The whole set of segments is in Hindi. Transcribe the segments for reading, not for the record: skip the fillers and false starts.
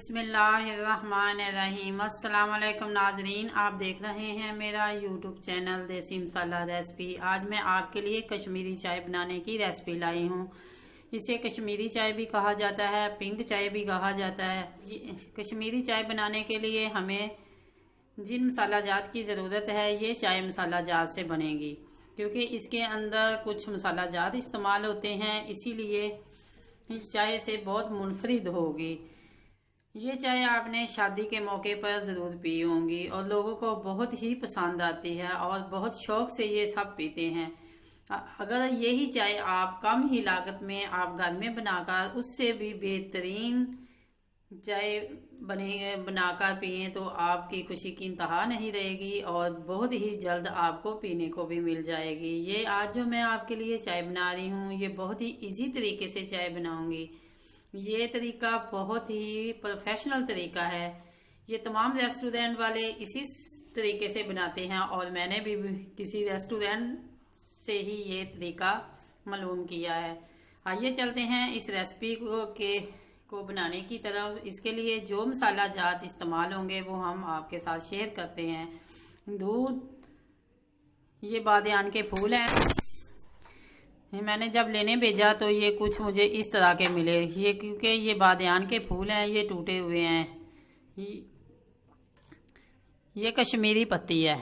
बिस्मिल्लाहिर्रहमानिर्रहीम। अस्सलाम वालेकुम नाजरीन, आप देख रहे हैं मेरा यूट्यूब चैनल देसी मसाला रेसिपी। आज मैं आपके लिए कश्मीरी चाय बनाने की रेसिपी लाई हूँ। इसे कश्मीरी चाय भी कहा जाता है, पिंक चाय भी कहा जाता है। कश्मीरी चाय बनाने के लिए हमें जिन मसाला जात की ज़रूरत है ये चाय मसाला जात से बनेगी, क्योंकि इसके अंदर कुछ मसाला जात इस्तेमाल होते हैं, इसीलिए इस चाय से बहुत मुनफरिद होगी। ये चाय आपने शादी के मौके पर ज़रूर पी होंगी और लोगों को बहुत ही पसंद आती है और बहुत शौक से ये सब पीते हैं। अगर यही चाय आप कम ही लागत में आप घर में बनाकर उससे भी बेहतरीन चाय बनाकर पिए तो आपकी खुशी की इंतहा नहीं रहेगी और बहुत ही जल्द आपको पीने को भी मिल जाएगी। ये आज जो मैं आपके लिए चाय बना रही हूँ ये बहुत ही इजी तरीके से चाय बनाऊंगी। ये तरीका बहुत ही प्रोफेशनल तरीका है। ये तमाम रेस्टोरेंट वाले इसी तरीके से बनाते हैं और मैंने भी किसी रेस्टोरेंट से ही ये तरीका मालूम किया है। आइए चलते हैं इस रेसिपी को बनाने की तरफ। इसके लिए जो मसाला जात इस्तेमाल होंगे वो हम आपके साथ शेयर करते हैं। दूध, ये बादियान के फूल हैं। मैंने जब लेने भेजा तो ये कुछ मुझे इस तरह के मिले, ये क्योंकि ये बादियान के फूल हैं, ये टूटे हुए हैं। ये कश्मीरी पत्ती है।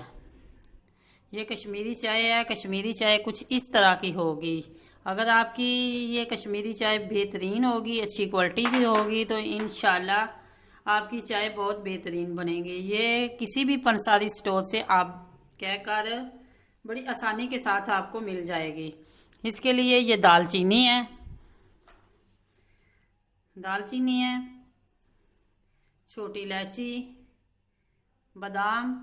ये कश्मीरी चाय है। कश्मीरी चाय कुछ इस तरह की होगी। अगर आपकी ये कश्मीरी चाय बेहतरीन होगी, अच्छी क्वालिटी की होगी तो इंशाल्लाह आपकी चाय बहुत बेहतरीन बनेगी। ये किसी भी पंसारी स्टोर से आप कहकर बड़ी आसानी के साथ आपको मिल जाएगी। इसके लिए ये दालचीनी है, छोटी इलायची, बादाम।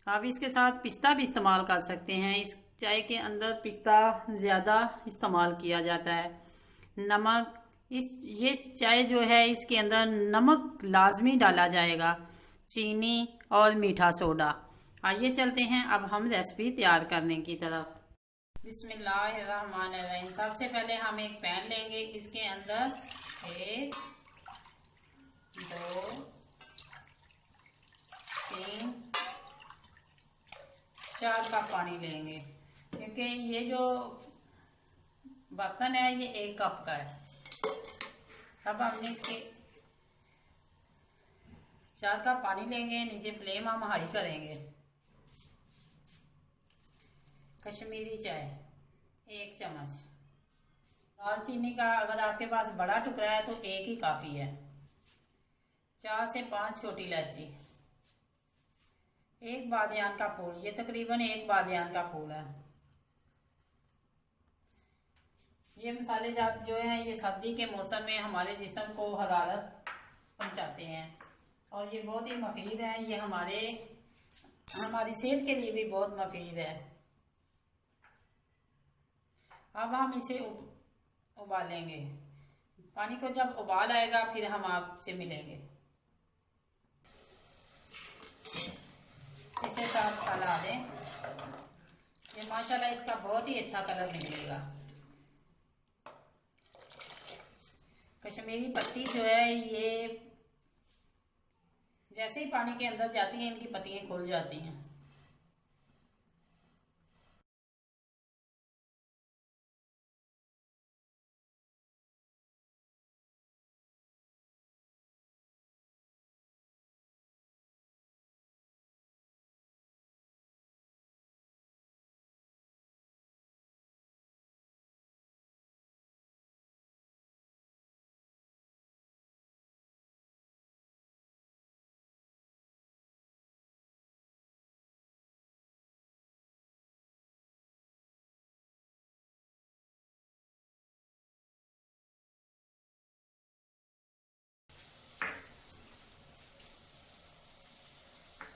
आप इसके साथ पिस्ता भी इस्तेमाल कर सकते हैं। इस चाय के अंदर पिस्ता ज़्यादा इस्तेमाल किया जाता है। नमक, ये चाय जो है इसके अंदर नमक लाजमी डाला जाएगा, चीनी और मीठा सोडा। आइए चलते हैं अब हम रेसिपी तैयार करने की तरफ। बिस्मिल्लाहिर्रहमानिर्रहीम। सबसे पहले हम एक पैन लेंगे, इसके अंदर 1 2 3 4 कप पानी लेंगे, क्योंकि ये जो बर्तन है ये 1 कप का है। अब हमने इसके 4 कप पानी लेंगे। नीचे फ्लेम हम हाई करेंगे। कश्मीरी चाय 1 चम्मच। दालचीनी का अगर आपके पास बड़ा टुकड़ा है तो 1 ही काफ़ी है। 4 से 5 छोटी इलायची, 1 बादियान का फूल, ये तकरीबन 1 बादियान का फूल है। ये मसाले जात जो हैं ये सर्दी के मौसम में हमारे जिस्म को हरारत पहुंचाते हैं और ये बहुत ही मुफीद है। ये हमारी सेहत के लिए भी बहुत मुफीद है। अब हम इसे उबालेंगे। पानी को जब उबाल आएगा फिर हम आपसे मिलेंगे। इसे साफ चला दें। ये माशाल्लाह इसका बहुत ही अच्छा कलर निकलेगा। कश्मीरी पत्ती जो है ये जैसे ही पानी के अंदर जाती हैं इनकी पत्तियां खुल जाती हैं।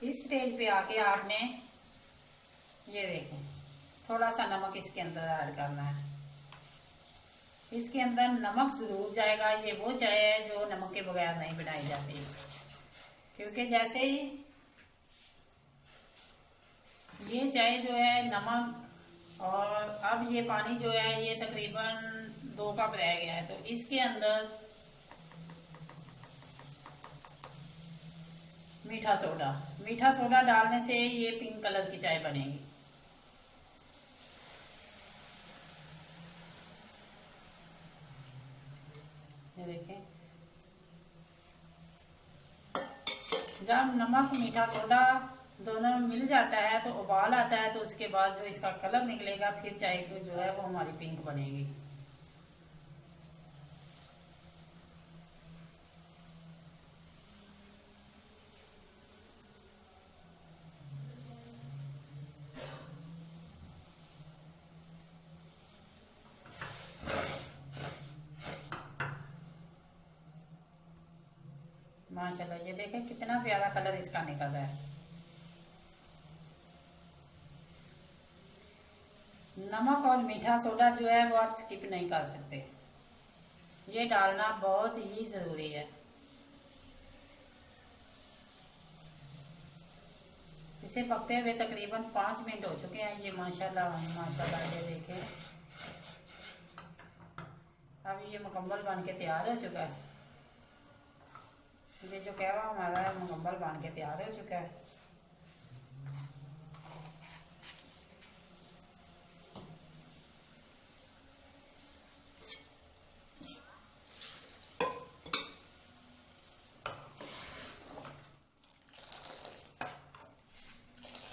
इस स्टेज पे आके आपने ये देखें थोड़ा सा नमक इसके अंदर ऐड करना है। इसके अंदर नमक जरूर जाएगा। ये वो चाय है जो नमक के बगैर नहीं बनाई जाती, क्योंकि जैसे ही ये चाय जो है नमक और अब ये पानी जो है ये तकरीबन 2 कप रह गया है, तो इसके अंदर मीठा सोडा। मीठा सोडा डालने से ये पिंक कलर की चाय बनेगी। ये देखें, जब नमक मीठा सोडा दोनों मिल जाता है तो उबाल आता है, तो उसके बाद जो इसका कलर निकलेगा फिर चाय को जो है वो हमारी पिंक बनेगी। माशाल्लाह, ये देखें कितना प्यारा कलर इसका निकल रहा है। नमक और मीठा सोडा जो है वो आप स्किप नहीं कर सकते, ये डालना बहुत ही जरूरी है। इसे पकते हुए तकरीबन 5 मिनट हो चुके हैं। ये माशाल्लाह माशाल्लाह, ये देखें अब ये मुकम्मल बन के तैयार हो चुका है। ये जो कहवा हमारा है मुकम्मल बन के तैयार हो चुका है।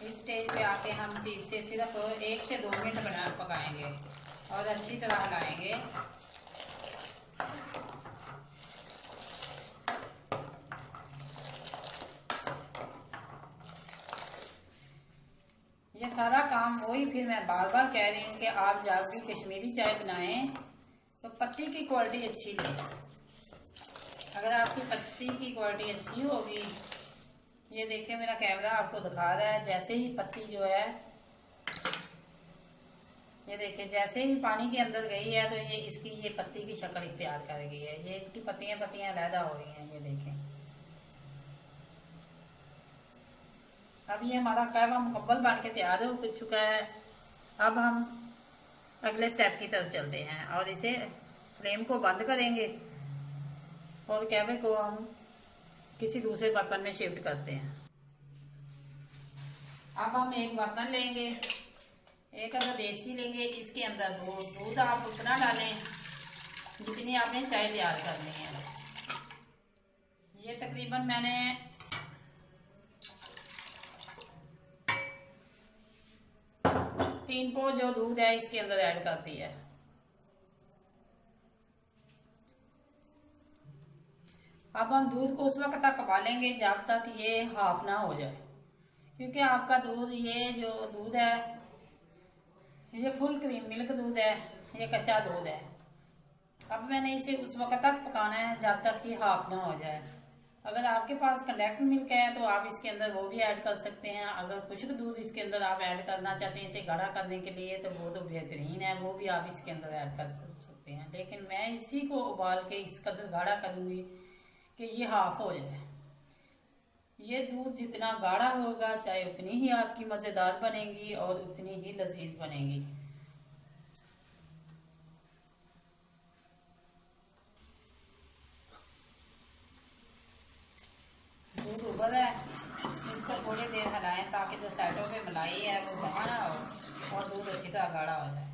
इस स्टेज पे आके हम इसे सिर्फ 1 से 2 मिनट पकाएंगे और अच्छी तरह हिलाएंगे। ये सारा काम वही, फिर मैं बार बार कह रही हूँ कि आप जब भी कश्मीरी चाय बनाएं तो पत्ती की क्वालिटी अच्छी लें। अगर आपकी पत्ती की क्वालिटी अच्छी होगी, ये देखिए मेरा कैमरा आपको दिखा रहा है, जैसे ही पत्ती जो है, ये देखिए जैसे ही पानी के अंदर गई है तो ये इसकी ये पत्ती की शक्ल इख्तियार कर गई है। ये इसकी पत्तियां अलहदा हो रही हैं, ये देखें। अब ये हमारा कहवा मुकम्मल बन के तैयार हो चुका है। अब हम अगले स्टेप की तरफ चलते हैं और इसे फ्लेम को बंद करेंगे और कहवे को हम किसी दूसरे बर्तन में शिफ्ट करते हैं। अब हम एक बर्तन लेंगे, एक अदर देचकी लेंगे, इसके अंदर दूध आप उतना डालें जितनी आपने चाय तैयार करनी है। ये तकरीबन मैंने 3 पौ जो दूध है इसके अंदर ऐड कर दिया है। अब हम दूध को उस वक्त तक उबालेंगे जब तक ये हाफ ना हो जाए, क्योंकि आपका दूध, ये जो दूध है ये फुल क्रीम मिल्क दूध है, ये कच्चा दूध है। अब मैंने इसे उस वक्त तक पकाना है जब तक ये हाफ ना हो जाए। अगर आपके पास कंडेंस्ड मिल्क है तो आप इसके अंदर वो भी ऐड कर सकते हैं। अगर खुश्क दूध इसके अंदर आप ऐड करना चाहते हैं इसे गाढ़ा करने के लिए तो वो तो बेहतरीन है, वो भी आप इसके अंदर ऐड कर सकते हैं। लेकिन मैं इसी को उबाल के इस कदर गाढ़ा करूँगी कि ये हाफ हो जाए। ये दूध जितना गाढ़ा होगा चाहे उतनी ही आपकी मज़ेदार बनेगी और उतनी ही लजीज बनेगी। दूध उबल है, इसको थोड़ी देर हिलाएं ताकि जो साइडों पे मलाई है वो जमा ना हो और दूध अच्छी तरह गाढ़ा हो जाए।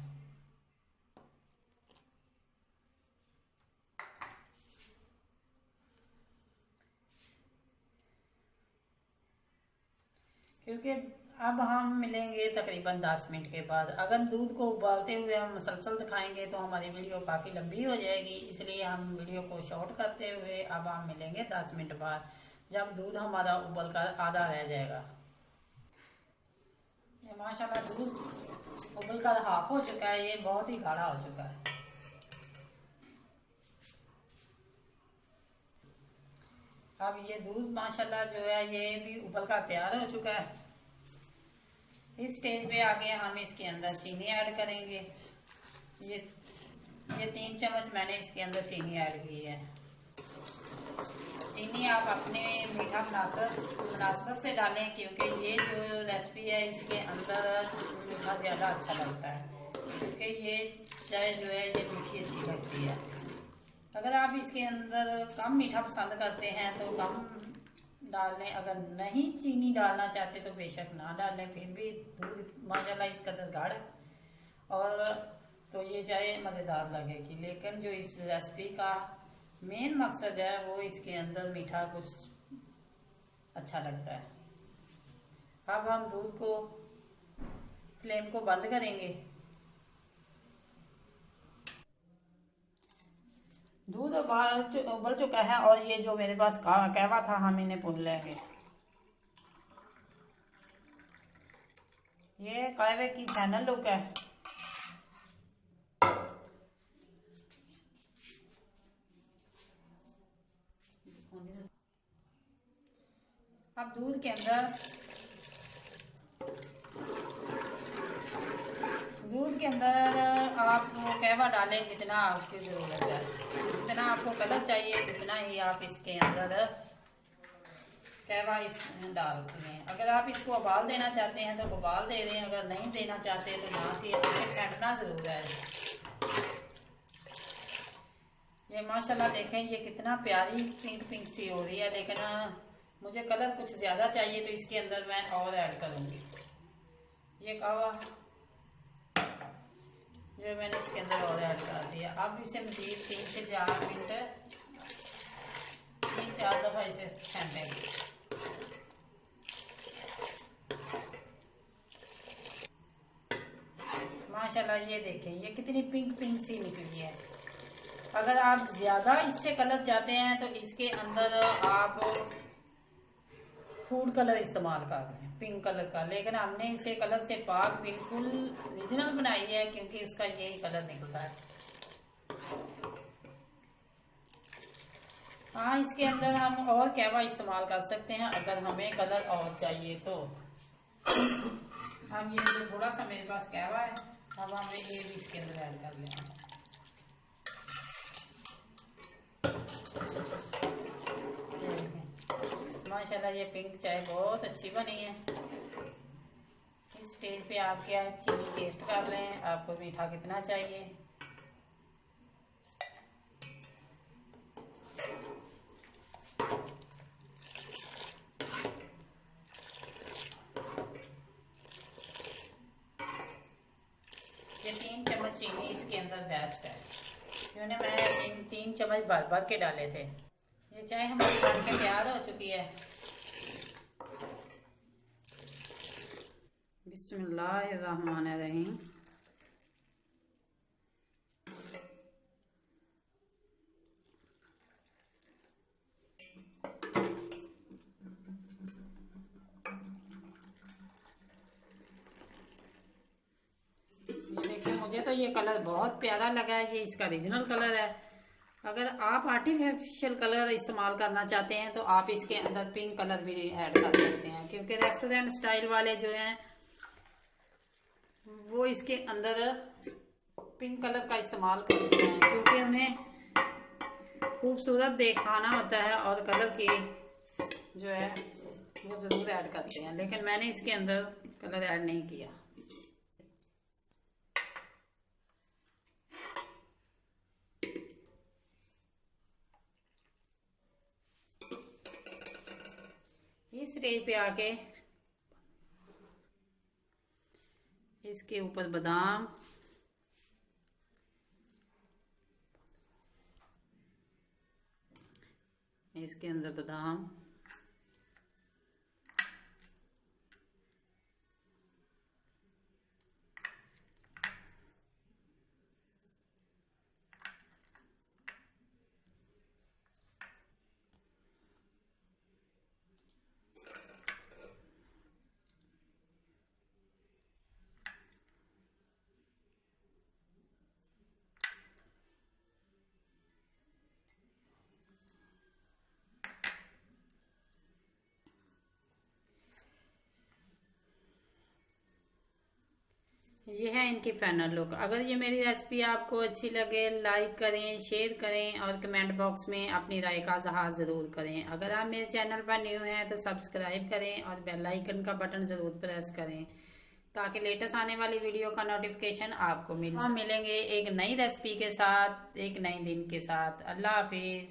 क्योंकि अब हम मिलेंगे तकरीबन 10 मिनट के बाद। अगर दूध को उबालते हुए हम मसलसल दिखाएंगे तो हमारी वीडियो काफ़ी लंबी हो जाएगी, इसलिए हम वीडियो को शॉर्ट करते हुए अब हम मिलेंगे 10 मिनट बाद, जब दूध हमारा उबल कर आधा रह जाएगा। ये माशाल्लाह दूध उबल कर हाफ हो चुका है, ये बहुत ही गाढ़ा हो चुका है। अब ये दूध माशाल्लाह जो है ये भी उबल कर तैयार हो चुका है। इस स्टेज पे आके हम इसके अंदर चीनी ऐड करेंगे। ये 3 चम्मच मैंने इसके अंदर चीनी ऐड की है। चीनी आप अपने मीठा मुनासबत से डालें, क्योंकि ये जो रेसिपी है इसके अंदर मीठा ज़्यादा अच्छा लगता है, क्योंकि ये चाय जो है ये मीठी अच्छी लगती है। अगर आप इसके अंदर कम मीठा पसंद करते हैं तो कम डाल लें। अगर नहीं चीनी डालना चाहते तो बेशक ना डालें, फिर भी दूध माशाल्लाह इस कदर गाढ़ा और तो ये चाय मज़ेदार लगेगी। लेकिन जो इस रेसिपी का मेन मकसद है वो इसके अंदर मीठा कुछ अच्छा लगता है। अब हम दूध को फ्लेम को बंद करेंगे। दूध उबल चुका है और ये जो मेरे पास कहवा था हम इन्हें भून लेंगे। ये कहवे की फाइनल लुक है। अब दूध के अंदर आप कहवा डालें जितना आपकी ज़रूरत है, जितना आपको कलर चाहिए उतना ही आप इसके अंदर कहवा डालते हैं। अगर आप इसको उबाल देना चाहते हैं तो उबाल दे दें, अगर नहीं देना चाहते तो ना से इसे फेंटना ज़रूर है। ये माशाल्लाह देखें ये कितना प्यारी पिंक पिंक सी हो रही है, लेकिन मुझे कलर कुछ ज़्यादा चाहिए तो इसके अंदर मैं और ऐड करूँगी। ये कहवा जो मैंने इसके अंदर और ऐड कर दिया। अब इसे मज़ीद 3 से 4 मिनट 3-4 दफ़ा इसे फेंटेंगे। माशाल्लाह ये देखें ये कितनी पिंक पिंक सी निकली है। अगर आप ज़्यादा इससे कलर चाहते हैं तो इसके अंदर आप फूड कलर इस्तेमाल कर रहे हैं, पिंक कलर का, लेकिन हमने इसे कलर से पाक बिल्कुल ओरिजिनल बनाई है क्योंकि उसका यही कलर निकलता है। हाँ, इसके अंदर हम और कहवा इस्तेमाल कर सकते हैं अगर हमें कलर और चाहिए तो। हम ये जो थोड़ा सा मेरे पास कहवा है, अब हमें ये भी इसके अंदर ऐड कर लेना। माशाल्लाह ये पिंक चाय बहुत अच्छी बनी है। इस स्टेज पे आप क्या चीनी टेस्ट कर रहे हैं, आपको मीठा कितना चाहिए। ये 3 चम्मच चीनी इसके अंदर बेस्ट है, क्योंकि मैं 3 चम्मच भर भर के डाले थे। ये चाय हमारी बन के तैयार हो चुकी है। बिस्मिल्लाहिर्रहमानिर्रहीम। ये देखिए मुझे तो ये कलर बहुत प्यारा लगा है, ये इसका ओरिजिनल कलर है। अगर आप आर्टिफिशियल कलर इस्तेमाल करना चाहते हैं तो आप इसके अंदर पिंक कलर भी ऐड कर सकते हैं, क्योंकि रेस्टोरेंट स्टाइल वाले जो हैं वो इसके अंदर पिंक कलर का इस्तेमाल करते हैं क्योंकि उन्हें खूबसूरत दिखाना होता है और कलर की जो है वो ज़रूर ऐड करते हैं, लेकिन मैंने इसके अंदर कलर ऐड नहीं किया। इस स्टेज पे आके इसके ऊपर बादाम, इसके अंदर बादाम, ये है इनकी फाइनल लुक। अगर ये मेरी रेसिपी आपको अच्छी लगे लाइक करें, शेयर करें और कमेंट बॉक्स में अपनी राय का इज़हार ज़रूर करें। अगर आप मेरे चैनल पर न्यू हैं तो सब्सक्राइब करें और बेल आइकन का बटन ज़रूर प्रेस करें ताकि लेटेस्ट आने वाली वीडियो का नोटिफिकेशन आपको मिल सके। हम मिलेंगे एक नई रेसिपी के साथ, एक नए दिन के साथ। अल्लाह हाफिज़।